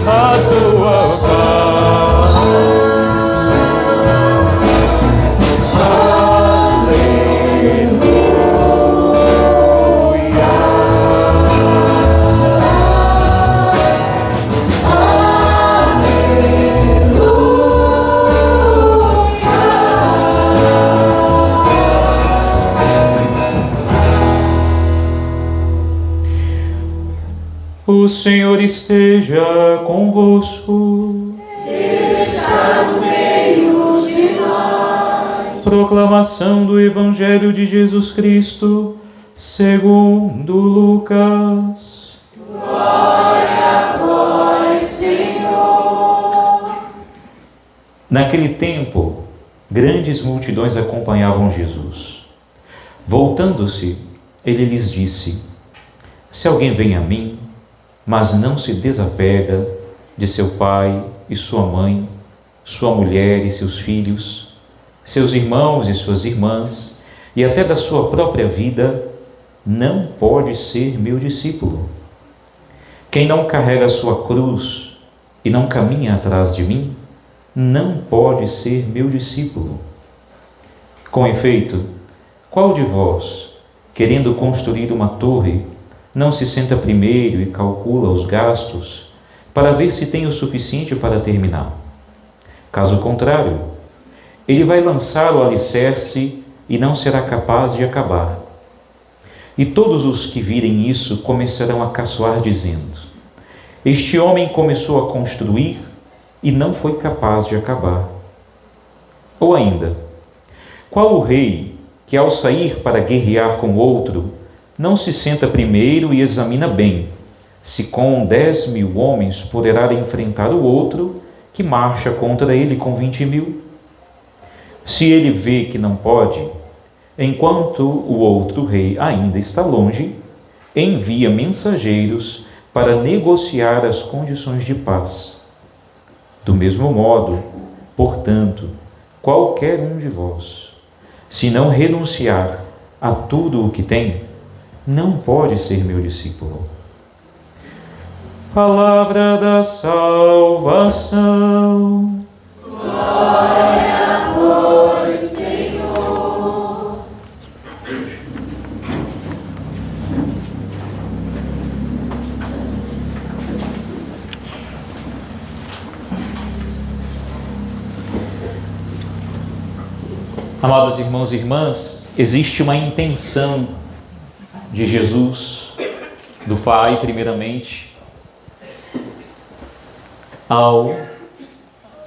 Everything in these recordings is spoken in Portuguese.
a sua paz. O Senhor esteja convosco. Ele está no meio de nós. Proclamação do Evangelho de Jesus Cristo, segundo Lucas. Glória a vós, Senhor. Naquele tempo, grandes multidões acompanhavam Jesus. Voltando-se, ele lhes disse: se alguém vem a mim, mas não se desapega de seu pai e sua mãe, sua mulher e seus filhos, seus irmãos e suas irmãs, e até da sua própria vida, não pode ser meu discípulo. Quem não carrega a sua cruz e não caminha atrás de mim, não pode ser meu discípulo. Com efeito, qual de vós, querendo construir uma torre, não se senta primeiro e calcula os gastos para ver se tem o suficiente para terminar? Caso contrário, ele vai lançar o alicerce e não será capaz de acabar. E todos os que virem isso começarão a caçoar, dizendo: este homem começou a construir e não foi capaz de acabar. Ou ainda, qual o rei que, ao sair para guerrear com outro, não se senta primeiro e examina bem se com 10.000 homens poderá enfrentar o outro que marcha contra ele com 20.000? Se ele vê que não pode, enquanto o outro rei ainda está longe, envia mensageiros para negociar as condições de paz. Do mesmo modo, portanto, qualquer um de vós, se não renunciar a tudo o que tem, não pode ser meu discípulo. Palavra da salvação. Glória a vós, Senhor. Amados irmãos e irmãs, existe uma intenção de Jesus, do Pai, primeiramente, ao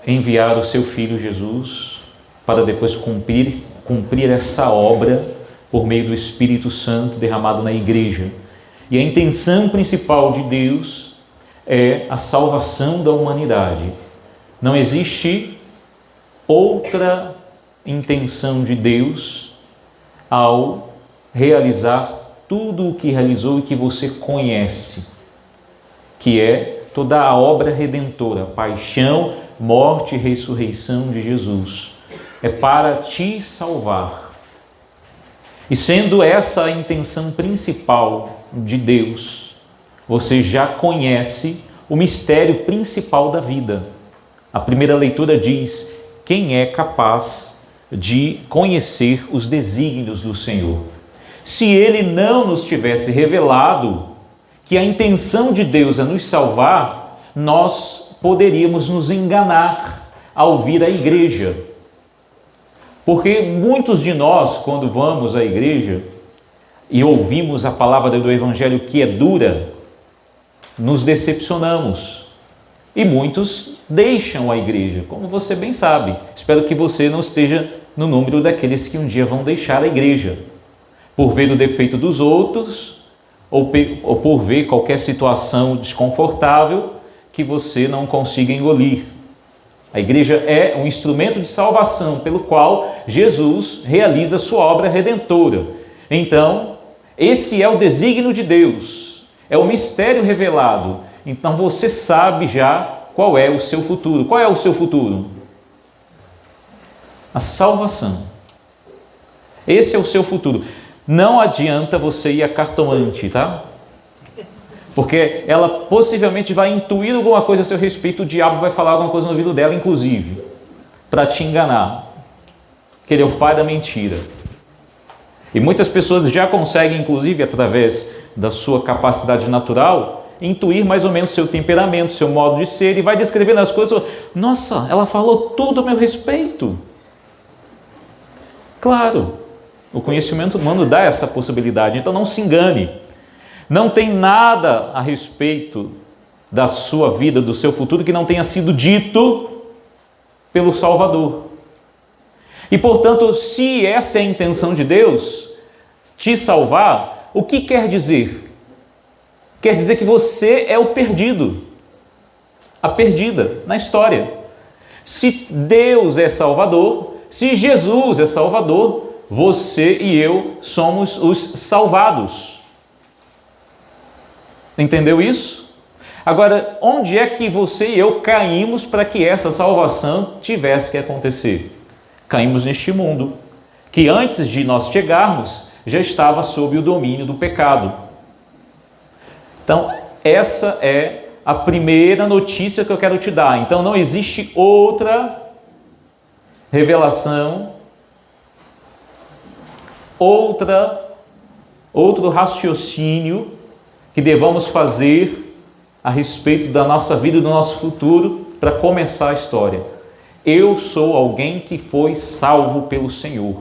enviar o seu Filho Jesus para depois cumprir essa obra por meio do Espírito Santo derramado na igreja. E a intenção principal de Deus é a salvação da humanidade. Não existe outra intenção de Deus ao realizar tudo o que realizou e que você conhece, que é toda a obra redentora, paixão, morte e ressurreição de Jesus. É para te salvar. E sendo essa a intenção principal de Deus, você já conhece o mistério principal da vida. A primeira leitura diz: quem é capaz de conhecer os desígnios do Senhor? Se Ele não nos tivesse revelado que a intenção de Deus é nos salvar, nós poderíamos nos enganar ao vir à igreja. Porque muitos de nós, quando vamos à igreja e ouvimos a palavra do Evangelho que é dura, nos decepcionamos. E muitos deixam a igreja, como você bem sabe. Espero que você não esteja no número daqueles que um dia vão deixar a igreja, por ver o defeito dos outros, ou por ver qualquer situação desconfortável que você não consiga engolir. A igreja é um instrumento de salvação pelo qual Jesus realiza sua obra redentora. Então, esse é o desígnio de Deus, é o mistério revelado. Então você sabe já qual é o seu futuro. Qual é o seu futuro? A salvação. Esse é o seu futuro. Não adianta você ir a cartomante, tá? Porque ela possivelmente vai intuir alguma coisa a seu respeito, o diabo vai falar alguma coisa no ouvido dela, inclusive, para te enganar, que ele é o pai da mentira. E muitas pessoas já conseguem, inclusive, através da sua capacidade natural, intuir mais ou menos seu temperamento, seu modo de ser, e vai descrevendo as coisas. Nossa, ela falou tudo a meu respeito. Claro, o conhecimento humano dá essa possibilidade, então não se engane. Não tem nada a respeito da sua vida, do seu futuro, que não tenha sido dito pelo Salvador. E, portanto, se essa é a intenção de Deus, te salvar, o que quer dizer? Quer dizer que você é o perdido, a perdida na história. Se Deus é Salvador, se Jesus é Salvador, você e eu somos os salvados. Entendeu isso? Agora, onde é que você e eu caímos para que essa salvação tivesse que acontecer? Caímos neste mundo, que antes de nós chegarmos, já estava sob o domínio do pecado. Então, essa é a primeira notícia que eu quero te dar. Então, não existe outra revelação, outro raciocínio que devamos fazer a respeito da nossa vida e do nosso futuro para começar a história. Eu sou alguém que foi salvo pelo Senhor.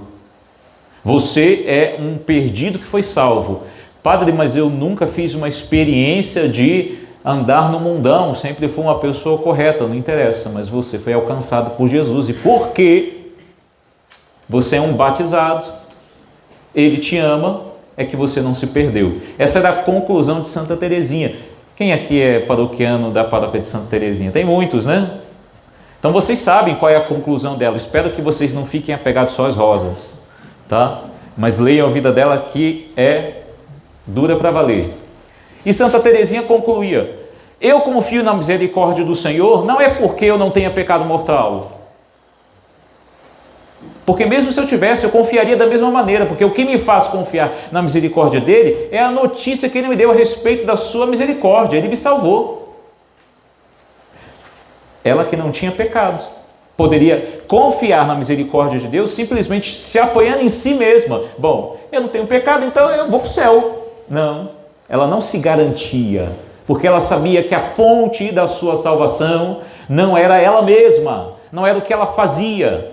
Você é um perdido que foi salvo. Padre, mas eu nunca fiz uma experiência de andar no mundão, sempre fui uma pessoa correta, não interessa, mas você foi alcançado por Jesus. E porque você é um batizado, Ele te ama, é que você não se perdeu. Essa era a conclusão de Santa Teresinha. Quem aqui é paroquiano da paróquia de Santa Teresinha? Tem muitos, né? Então vocês sabem qual é a conclusão dela. Espero que vocês não fiquem apegados só às rosas, tá? Mas leiam a vida dela, que é dura para valer. E Santa Teresinha concluía: eu confio na misericórdia do Senhor, não é porque eu não tenha pecado mortal. Porque mesmo se eu tivesse, eu confiaria da mesma maneira, porque o que me faz confiar na misericórdia dele é a notícia que ele me deu a respeito da sua misericórdia. Ele me salvou. Ela que não tinha pecado poderia confiar na misericórdia de Deus simplesmente se apoiando em si mesma. Bom, eu não tenho pecado, então eu vou para o céu. Não, ela não se garantia, porque ela sabia que a fonte da sua salvação não era ela mesma, não era o que ela fazia,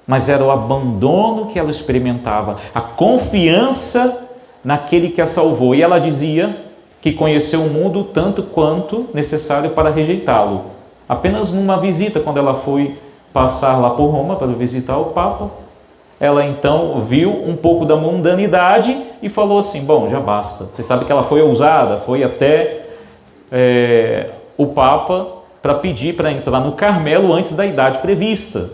mas era o abandono que ela experimentava, a confiança naquele que a salvou. E ela dizia que conheceu o mundo tanto quanto necessário para rejeitá-lo. Apenas numa visita, quando ela foi passar lá por Roma para visitar o Papa, ela então viu um pouco da mundanidade e falou assim: bom, já basta. Você sabe que ela foi ousada, foi até o Papa para pedir para entrar no Carmelo antes da idade prevista.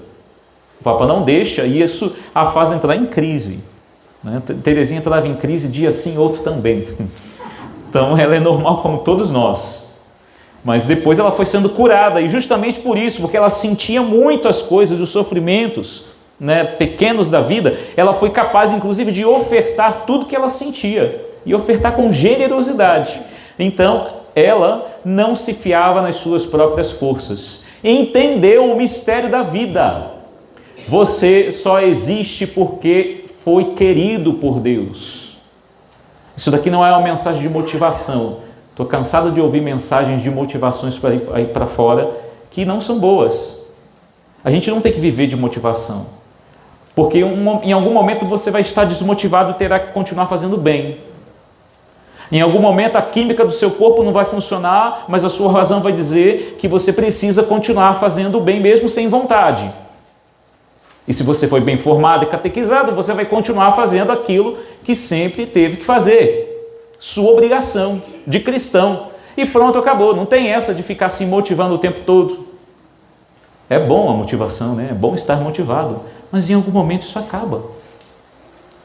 O Papa não deixa, e isso a faz entrar em crise, né? Teresinha entrava em crise dia sim, outro também. Então ela é normal como todos nós. Mas depois ela foi sendo curada, e justamente por isso, porque ela sentia muito as coisas, os sofrimentos, né, pequenos da vida, ela foi capaz inclusive de ofertar tudo que ela sentia, e ofertar com generosidade. Então ela não se fiava nas suas próprias forças, entendeu o mistério da vida. Você só existe porque foi querido por Deus. Isso daqui não é uma mensagem de motivação. Estou cansado de ouvir mensagens de motivações para ir para fora que não são boas. A gente não tem que viver de motivação, porque em algum momento você vai estar desmotivado e terá que continuar fazendo bem. Em algum momento a química do seu corpo não vai funcionar, mas a sua razão vai dizer que você precisa continuar fazendo o bem mesmo sem vontade. E se você foi bem formado e catequizado, você vai continuar fazendo aquilo que sempre teve que fazer. Sua obrigação de cristão. E pronto, acabou. Não tem essa de ficar se motivando o tempo todo. É bom a motivação, né? É bom estar motivado. Mas em algum momento isso acaba.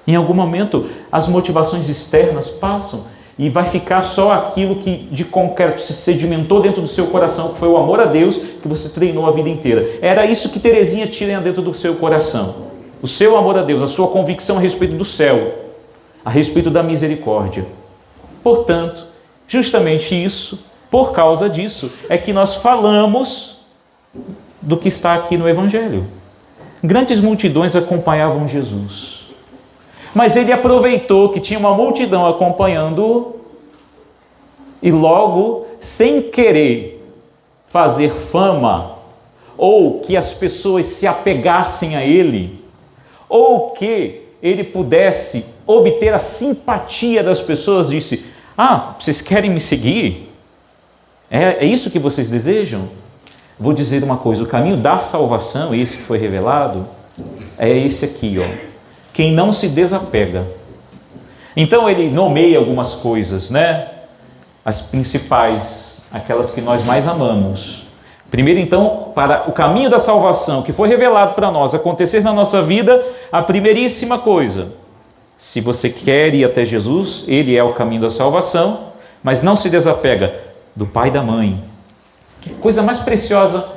Em algum momento as motivações externas passam e vai ficar só aquilo que de concreto se sedimentou dentro do seu coração, que foi o amor a Deus, que você treinou a vida inteira. Era isso que Teresinha tinha dentro do seu coração. O seu amor a Deus, a sua convicção a respeito do céu, a respeito da misericórdia. Portanto, Justamente isso, por causa disso, é que nós falamos do que está aqui no Evangelho. Grandes multidões acompanhavam Jesus. Mas ele aproveitou que tinha uma multidão acompanhando-o e logo, sem querer fazer fama, ou que as pessoas se apegassem a ele, ou que ele pudesse obter a simpatia das pessoas, disse: ah, vocês querem me seguir? É isso que vocês desejam? Vou dizer uma coisa, o caminho da salvação, esse que foi revelado, é esse aqui, ó. Quem não se desapega. Então ele nomeia algumas coisas, né? As principais, aquelas que nós mais amamos. Primeiro, então, para o caminho da salvação que foi revelado para nós acontecer na nossa vida, a primeiríssima coisa: se você quer ir até Jesus, ele é o caminho da salvação, mas não se desapega do pai e da mãe. Que coisa mais preciosa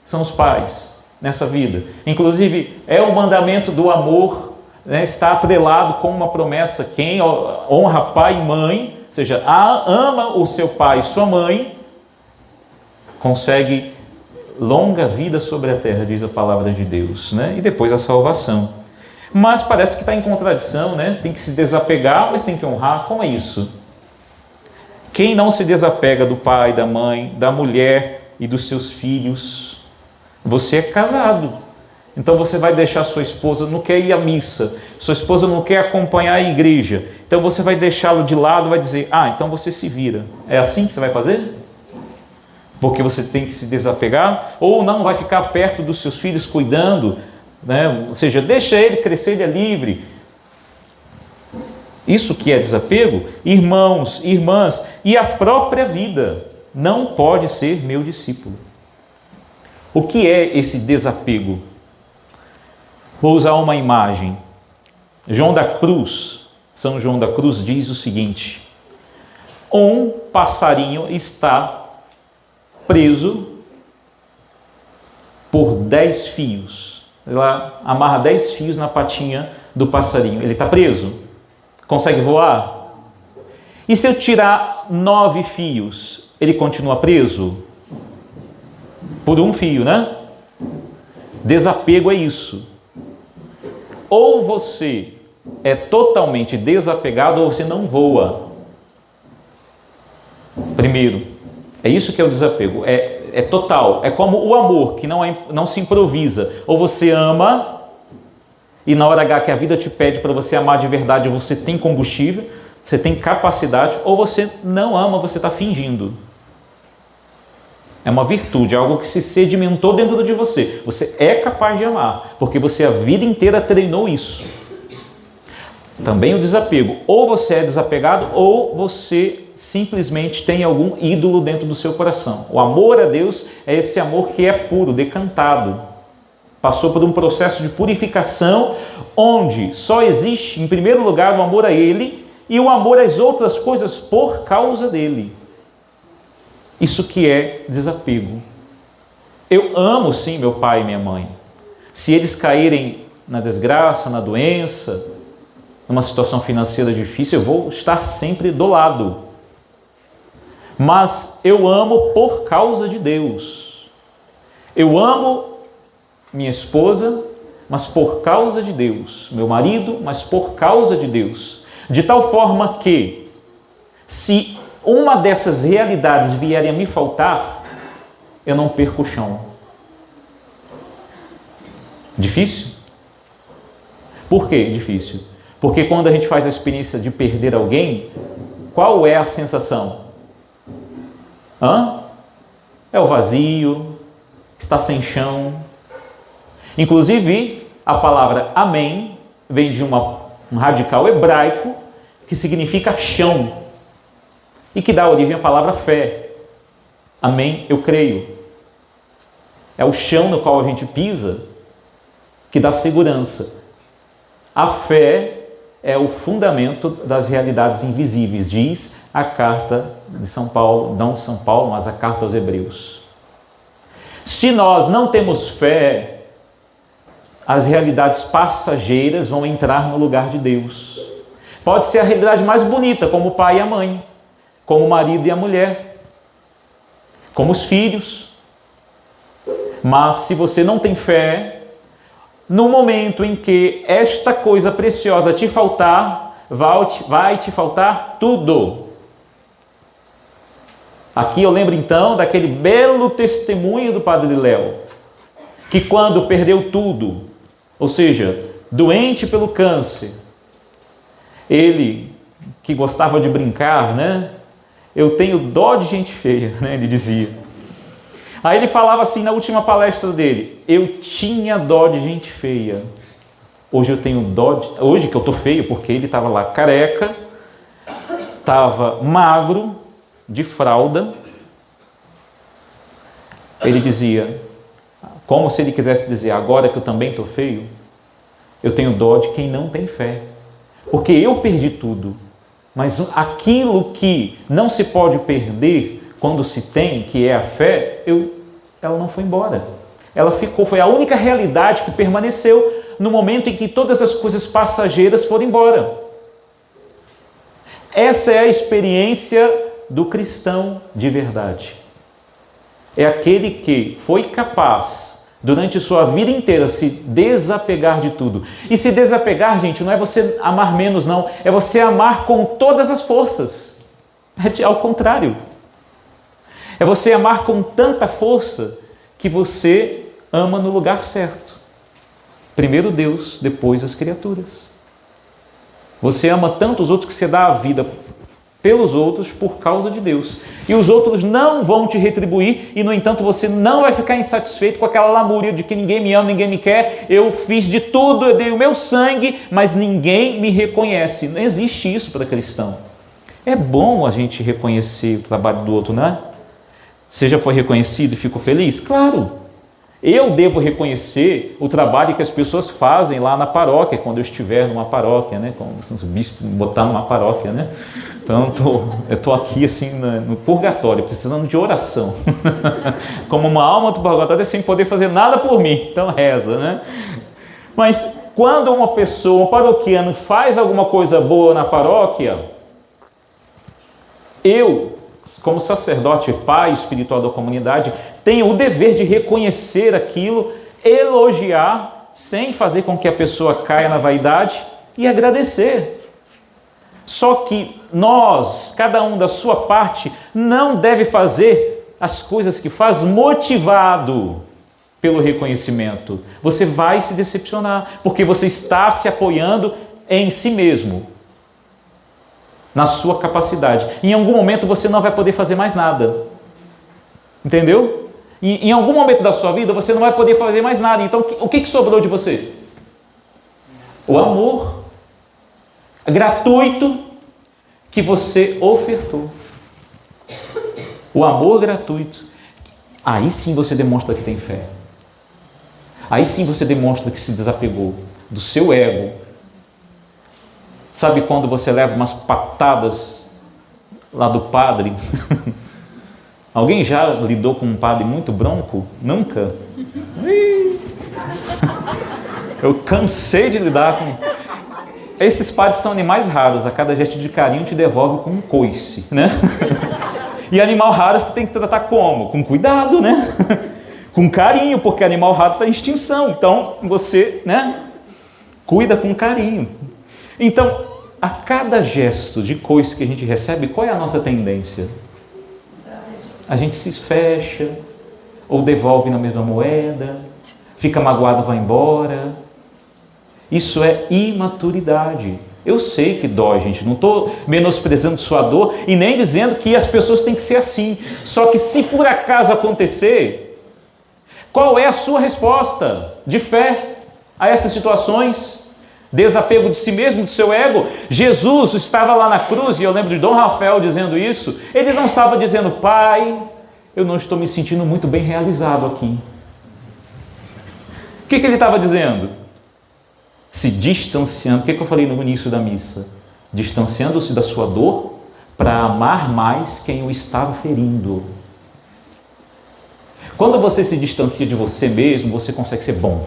são os pais nessa vida. Inclusive, é o mandamento do amor, né, está atrelado com uma promessa: quem honra pai e mãe, ou seja, ama o seu pai e sua mãe, consegue longa vida sobre a terra, diz a palavra de Deus, né? E depois a salvação. Mas parece que está em contradição, né? Tem que se desapegar, mas tem que honrar. Como é isso? Quem não se desapega do pai, da mãe, da mulher e dos seus filhos, você é casado. Então você vai deixar sua esposa, não quer ir à missa, sua esposa não quer acompanhar a igreja, então você vai deixá-lo de lado, vai dizer: ah, então você se vira. É assim que você vai fazer? Porque você tem que se desapegar? Ou não vai ficar perto dos seus filhos cuidando, né? Ou seja, deixa ele crescer, ele é livre. Isso que é desapego? Irmãos, irmãs, e a própria vida não pode ser meu discípulo. O que é esse desapego? Vou usar uma imagem. São João da Cruz diz o seguinte: um passarinho está preso por 10 fios. Ela amarra 10 fios na patinha do passarinho. Ele está preso. Consegue voar? E se eu tirar 9 fios, ele continua preso? Por um fio, né? Desapego é isso. Ou você é totalmente desapegado ou você não voa. Primeiro, é isso que é o desapego. É total. É como o amor, que não se improvisa. Ou você ama, e na hora H que a vida te pede para você amar de verdade, você tem combustível, você tem capacidade, ou você não ama, você está fingindo. É uma virtude, é algo que se sedimentou dentro de você. Você é capaz de amar, porque você a vida inteira treinou isso. Também o desapego. Ou você é desapegado, ou você simplesmente tem algum ídolo dentro do seu coração. O amor a Deus é esse amor que é puro, decantado. Passou por um processo de purificação, onde só existe, em primeiro lugar, o amor a Ele e o amor às outras coisas por causa dEle. Isso que é desapego. Eu amo sim meu pai e minha mãe. Se eles caírem na desgraça, na doença, numa situação financeira difícil, eu vou estar sempre do lado. Mas eu amo por causa de Deus. Eu amo minha esposa, mas por causa de Deus. Meu marido, mas por causa de Deus. De tal forma que, se uma dessas realidades vierem a me faltar, eu não perco o chão. Difícil? Por que difícil? Porque quando a gente faz a experiência de perder alguém, qual é a sensação? É o vazio, está sem chão. Inclusive, a palavra amém vem de um radical hebraico que significa chão e que dá origem à palavra fé. Amém, eu creio. É o chão no qual a gente pisa que dá segurança. A fé é o fundamento das realidades invisíveis, diz a carta de São Paulo, não de São Paulo, mas a carta aos Hebreus. Se nós não temos fé, as realidades passageiras vão entrar no lugar de Deus. Pode ser a realidade mais bonita, como o pai e a mãe, como o marido e a mulher, como os filhos. Mas se você não tem fé, no momento em que esta coisa preciosa te faltar, vai te faltar tudo. Aqui eu lembro então daquele belo testemunho do Padre Léo, que quando perdeu tudo, ou seja, doente pelo câncer, ele que gostava de brincar, né? Eu tenho dó de gente feia, né? Ele dizia. Aí ele falava assim na última palestra dele: eu tinha dó de gente feia. Hoje eu tenho dó hoje que eu tô feio, porque ele estava lá careca, estava magro, de fralda. Ele dizia, como se ele quisesse dizer: agora que eu também estou feio, eu tenho dó de quem não tem fé, porque eu perdi tudo, mas aquilo que não se pode perder quando se tem, que é a fé, ela não foi embora, ela ficou, foi a única realidade que permaneceu no momento em que todas as coisas passageiras foram embora. Essa é a experiência do cristão de verdade. É aquele que foi capaz, durante sua vida inteira, se desapegar de tudo. E se desapegar, gente, não é você amar menos, não. É você amar com todas as forças. É ao contrário. É você amar com tanta força que você ama no lugar certo. Primeiro Deus, depois as criaturas. Você ama tanto os outros que você dá a vida pelos outros por causa de Deus. E os outros não vão te retribuir e, no entanto, você não vai ficar insatisfeito com aquela lamúria de que ninguém me ama, ninguém me quer, eu fiz de tudo, eu dei o meu sangue, mas ninguém me reconhece. Não existe isso para cristão. É bom a gente reconhecer o trabalho do outro, né? Você já foi reconhecido e ficou feliz? Claro! Eu devo reconhecer o trabalho que as pessoas fazem lá na paróquia, quando eu estiver numa paróquia, né? Como o bispo me botar numa paróquia, né? Então eu estou aqui assim no purgatório, precisando de oração. Como uma alma do purgatório, sem poder fazer nada por mim. Então reza, né? Mas quando uma pessoa, um paroquiano, faz alguma coisa boa na paróquia, eu, como sacerdote, pai espiritual da comunidade, tenho o dever de reconhecer aquilo, elogiar, sem fazer com que a pessoa caia na vaidade, e agradecer. Só que nós, cada um da sua parte, não deve fazer as coisas que faz motivado pelo reconhecimento. Você vai se decepcionar, porque você está se apoiando em si mesmo, na sua capacidade. Em algum momento você não vai poder fazer mais nada. Entendeu? Em algum momento da sua vida você não vai poder fazer mais nada. Então o que sobrou de você? O amor gratuito que você ofertou. O amor gratuito. Aí sim você demonstra que tem fé. Aí sim você demonstra que se desapegou do seu ego. Sabe quando você leva umas patadas lá do padre? Alguém já lidou com um padre muito bronco? Nunca? Eu cansei de lidar com... Esses padres são animais raros. A cada gesto de carinho te devolve com um coice, né? E animal raro você tem que tratar como? Com cuidado, né? Com carinho, porque animal raro está em extinção. Então você, né? Cuida com carinho. Então, a cada gesto de coice que a gente recebe, qual é a nossa tendência? A gente se fecha, ou devolve na mesma moeda, fica magoado, vai embora. Isso é imaturidade. Eu sei que dói, gente, não estou menosprezando sua dor e nem dizendo que as pessoas têm que ser assim. Só que se por acaso acontecer, qual é a sua resposta de fé a essas situações? Desapego de si mesmo, do seu ego. Jesus estava lá na cruz, e eu lembro de Dom Rafael dizendo isso. Ele não estava dizendo: Pai, eu não estou me sentindo muito bem realizado aqui. O que ele estava dizendo? Se distanciando. O que eu falei no início da missa? Distanciando-se da sua dor para amar mais quem o estava ferindo. Quando você se distancia de você mesmo, você consegue ser bom.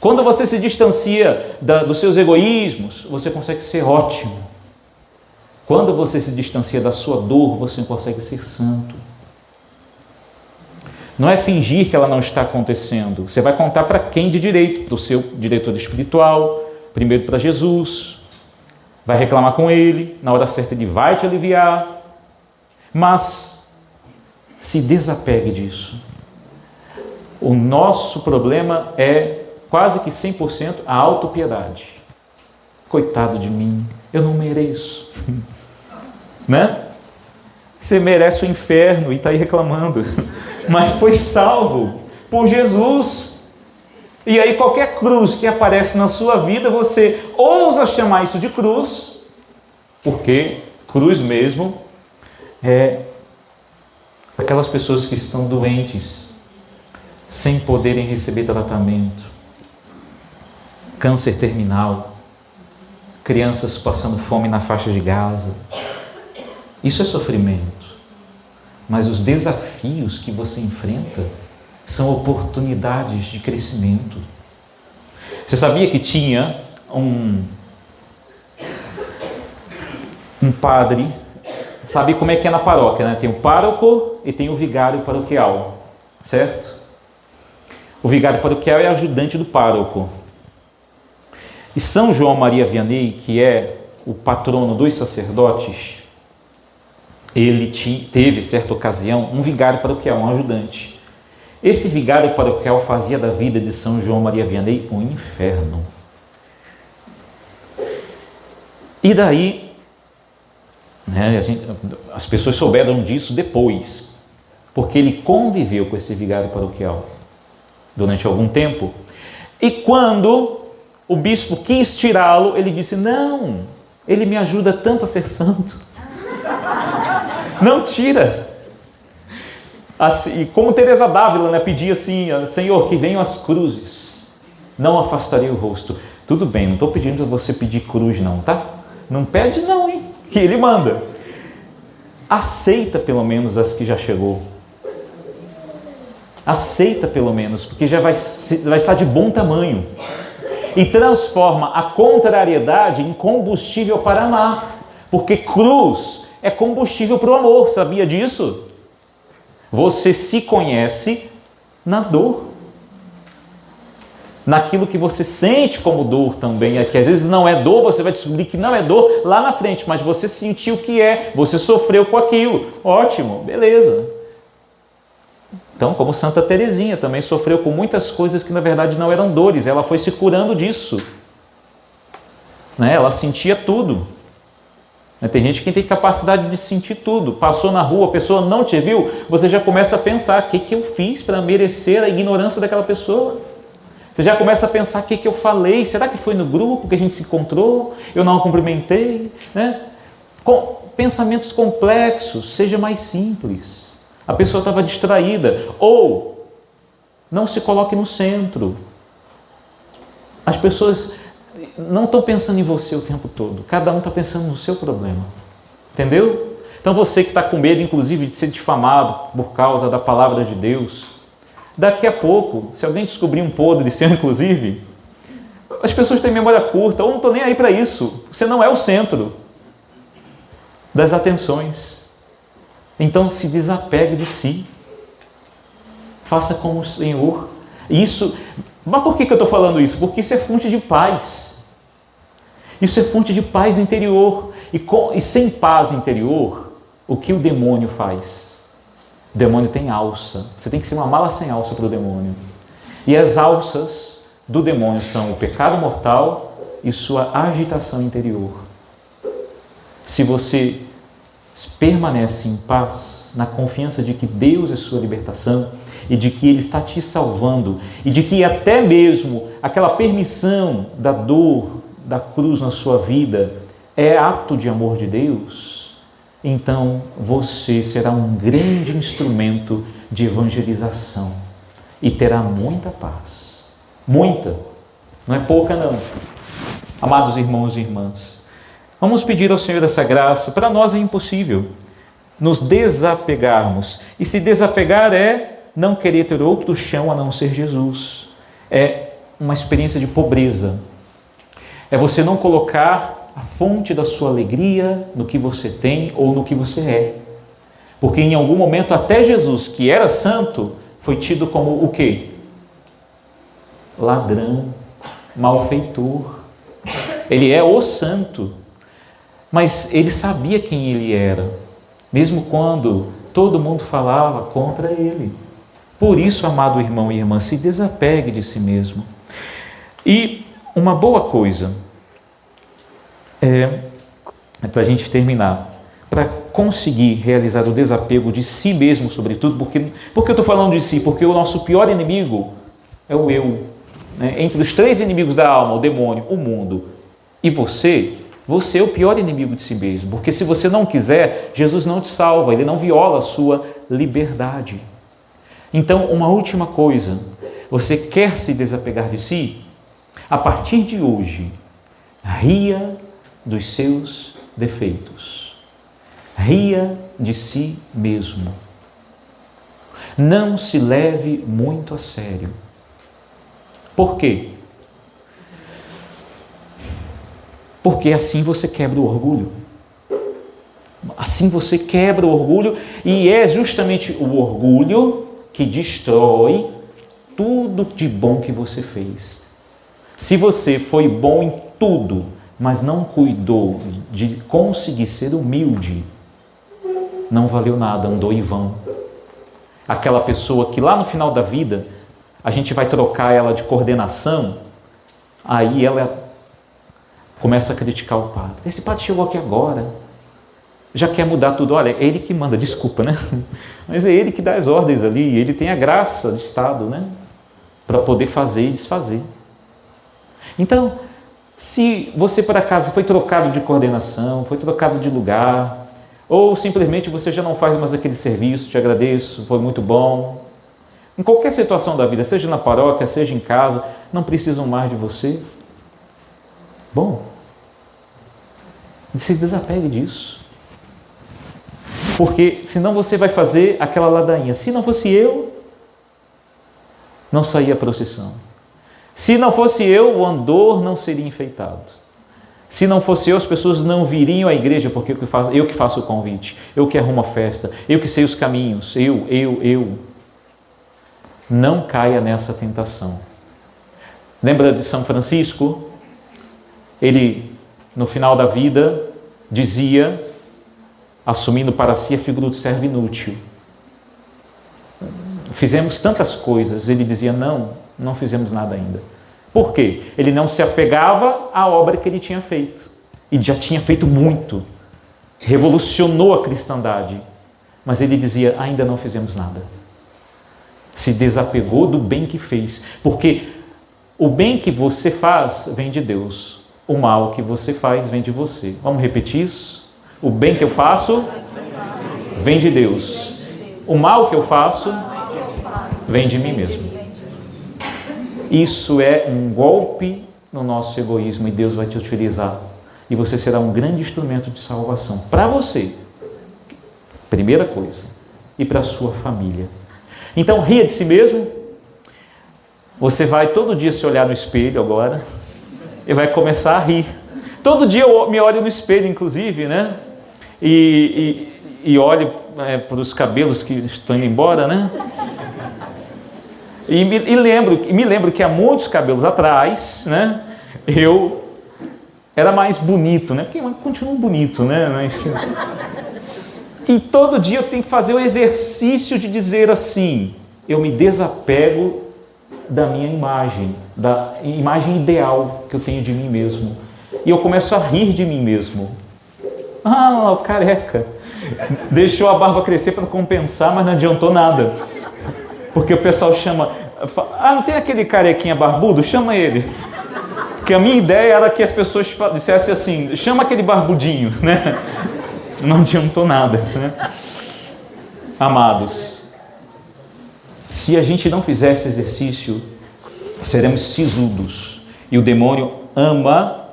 Quando você se distancia dos seus egoísmos, você consegue ser ótimo. Quando você se distancia da sua dor, você não consegue ser santo. Não é fingir que ela não está acontecendo. Você vai contar para quem de direito? Para o seu diretor espiritual, primeiro para Jesus. Vai reclamar com ele, na hora certa ele vai te aliviar. Mas se desapegue disso. O nosso problema é quase que 100% a autopiedade. Coitado de mim, eu não mereço. Né? Você merece o inferno e está aí reclamando. Mas foi salvo por Jesus. E aí qualquer cruz que aparece na sua vida, você ousa chamar isso de cruz, porque cruz mesmo é aquelas pessoas que estão doentes, sem poderem receber tratamento, câncer terminal, crianças passando fome na faixa de Gaza. Isso é sofrimento. Mas os desafios que você enfrenta são oportunidades de crescimento. Você sabia que tinha um padre, sabe como é que é na paróquia, né? Tem o pároco e tem o vigário paroquial, certo? O vigário paroquial é ajudante do pároco. E São João Maria Vianney, que é o patrono dos sacerdotes, ele teve, certa ocasião, um vigário paroquial, um ajudante. Esse vigário paroquial fazia da vida de São João Maria Vianney um inferno. E daí, né, as pessoas souberam disso depois, porque ele conviveu com esse vigário paroquial durante algum tempo. E quando o bispo quis tirá-lo, ele disse: não, ele me ajuda tanto a ser santo. Não tira. Assim, e como Teresa d'Ávila, né, pedia assim: Senhor, que venham as cruzes, não afastarei o rosto. Tudo bem, não estou pedindo para você pedir cruz não, tá? Não pede não, hein? Que ele manda. Aceita pelo menos as que já chegou. Aceita pelo menos, porque já vai estar de bom tamanho. E transforma a contrariedade em combustível para amar. Porque cruz é combustível para o amor, sabia disso? Você se conhece na dor. Naquilo que você sente como dor também, é que às vezes não é dor, você vai descobrir que não é dor lá na frente, mas você sentiu que é, você sofreu com aquilo. Ótimo, beleza. Então, como Santa Teresinha também sofreu com muitas coisas que na verdade não eram dores, ela foi se curando disso. Né? Ela sentia tudo. Tem gente que tem capacidade de sentir tudo. Passou na rua, a pessoa não te viu, você já começa a pensar: o que eu fiz para merecer a ignorância daquela pessoa? Você já começa a pensar: o que eu falei? Será que foi no grupo que a gente se encontrou? Eu não a cumprimentei? Né? Com pensamentos complexos, seja mais simples. A pessoa estava distraída. Ou não se coloque no centro. As pessoas não estão pensando em você o tempo todo. Cada um está pensando no seu problema. Entendeu? Então você que está com medo, inclusive, de ser difamado por causa da palavra de Deus, daqui a pouco, se alguém descobrir um podre seu, inclusive, as pessoas têm memória curta, ou não estão nem aí para isso. Você não é o centro das atenções. Então se desapegue de si. Faça como o Senhor. Isso. Mas por que eu estou falando isso? Porque isso é fonte de paz. Isso é fonte de paz interior. E sem paz interior, o que o demônio faz? O demônio tem alça. Você tem que ser uma mala sem alça para o demônio. E as alças do demônio são o pecado mortal e sua agitação interior. Se você permanece em paz, na confiança de que Deus é sua libertação e de que Ele está te salvando e de que até mesmo aquela permissão da dor, da cruz na sua vida é ato de amor de Deus, então você será um grande instrumento de evangelização e terá muita paz. Muita, não é pouca não. Amados irmãos e irmãs, vamos pedir ao Senhor essa graça. Para nós é impossível nos desapegarmos. E se desapegar é não querer ter outro chão a não ser Jesus. É uma experiência de pobreza. É você não colocar a fonte da sua alegria no que você tem ou no que você é. Porque em algum momento até Jesus, que era santo, foi tido como o quê? Ladrão, malfeitor. Ele é o santo, mas ele sabia quem ele era, mesmo quando todo mundo falava contra ele. Por isso, amado irmão e irmã, se desapegue de si mesmo. E uma boa coisa para a gente terminar, para conseguir realizar o desapego de si mesmo, sobretudo, porque eu estou falando de si? Porque o nosso pior inimigo é o eu. Né? Entre os 3 inimigos da alma, o demônio, o mundo e você é o pior inimigo de si mesmo. Porque se você não quiser, Jesus não te salva, ele não viola a sua liberdade. Então, uma última coisa, você quer se desapegar de si? A partir de hoje, ria dos seus defeitos. Ria de si mesmo. Não se leve muito a sério. Por quê? Porque assim você quebra o orgulho. Assim você quebra o orgulho, e é justamente o orgulho que destrói tudo de bom que você fez. Se você foi bom em tudo, mas não cuidou de conseguir ser humilde, não valeu nada, andou em vão. Aquela pessoa que lá no final da vida, a gente vai trocar ela de coordenação, aí ela começa a criticar o padre. Esse padre chegou aqui agora, já quer mudar tudo. Olha, é ele que manda, desculpa, né? Mas é ele que dá as ordens ali, ele tem a graça de Estado, né? Para poder fazer e desfazer. Então, se você por acaso foi trocado de coordenação, foi trocado de lugar, ou simplesmente você já não faz mais aquele serviço, te agradeço, foi muito bom. Em qualquer situação da vida, seja na paróquia, seja em casa, não precisam mais de você. Bom, se desapegue disso. Porque senão você vai fazer aquela ladainha. Se não fosse eu, não saía a procissão. Se não fosse eu, o andor não seria enfeitado. Se não fosse eu, as pessoas não viriam à igreja, porque eu que faço o convite, eu que arrumo a festa, eu que sei os caminhos, eu. Não caia nessa tentação. Lembra de São Francisco? Ele, no final da vida, dizia, assumindo para si a figura do servo inútil. Fizemos tantas coisas, ele dizia, não fizemos nada ainda. Por quê? Ele não se apegava à obra que ele tinha feito. E já tinha feito muito. Revolucionou a cristandade. Mas ele dizia, ainda não fizemos nada. Se desapegou do bem que fez. Porque o bem que você faz vem de Deus. O mal que você faz vem de você. Vamos repetir isso? O bem que eu faço vem de Deus. O mal que eu faço vem de mim mesmo. Isso é um golpe no nosso egoísmo e Deus vai te utilizar. E você será um grande instrumento de salvação para você, primeira coisa, e para a sua família. Então, ria de si mesmo. Você vai todo dia se olhar no espelho agora e vai começar a rir. Todo dia eu me olho no espelho, inclusive, né? E olho para os cabelos que estão indo embora, né? E me lembro que há muitos cabelos atrás, né? Eu era mais bonito, né? Porque eu continuo bonito, né? Mas... E todo dia eu tenho que fazer o exercício de dizer assim, eu me desapego da minha imagem, da imagem ideal que eu tenho de mim mesmo. E eu começo a rir de mim mesmo. Ah, o careca. Deixou a barba crescer para compensar, mas não adiantou nada. Porque o pessoal chama... não tem aquele carequinha barbudo? Chama ele. Porque a minha ideia era que as pessoas dissessem assim, chama aquele barbudinho, né? Não adiantou nada, né? Amados, se a gente não fizer esse exercício, seremos sisudos. E o demônio ama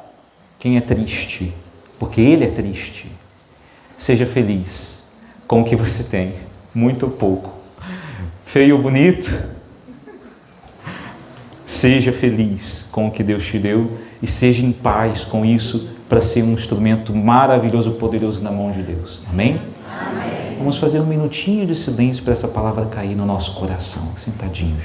quem é triste, porque ele é triste. Seja feliz com o que você tem, muito ou pouco. Feio ou bonito, seja feliz com o que Deus te deu e seja em paz com isso para ser um instrumento maravilhoso, poderoso na mão de Deus. Amém? Amém. Vamos fazer um minutinho de silêncio para essa palavra cair no nosso coração, sentadinhos.